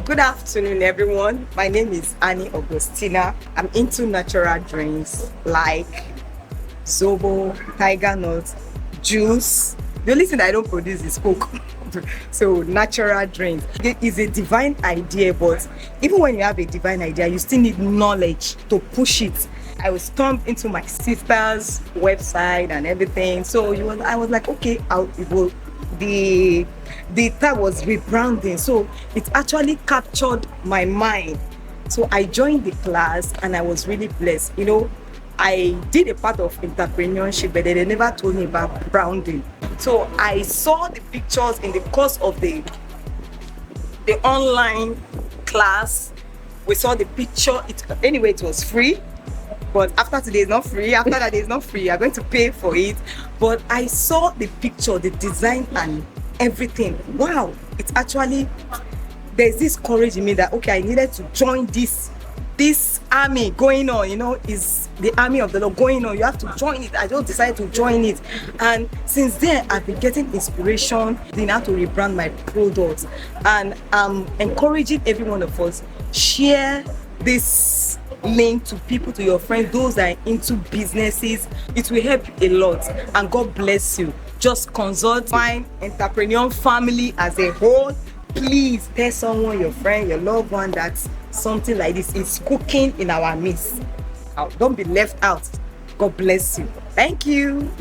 Good afternoon, everyone. My name is Annie Augustina. I'm into natural drinks like zobo, tiger nuts, juice. The only thing I don't produce is Coke. So natural drinks. It is a divine idea, but even when you have a divine idea, you still need knowledge to push it. I was thumbed into my sister's website and everything. So I was like, okay, it will the tag was rebranding, so it actually captured my mind. So I joined the class and I was really blessed. I did a part of entrepreneurship, but they never told me about branding. So I saw the pictures in the course of the online class. We saw the picture. It was free. But after today is not free. After that day is not free. You're going to pay for it. But I saw the picture, the design, and everything. Wow! It's actually, there's this courage in me that okay, I needed to join this army going on. Is the army of the Lord going on. You have to join it. I just decided to join it, and since then I've been getting inspiration in how to rebrand my products, and I'm encouraging every one of us, share this link to people, to your friends, those that are into businesses. It will help a lot, and God bless you. Just consult my entrepreneur family as a whole. Please tell someone, your friend, your loved one, that something like this is cooking in our midst. Don't be left out. God bless you. Thank you.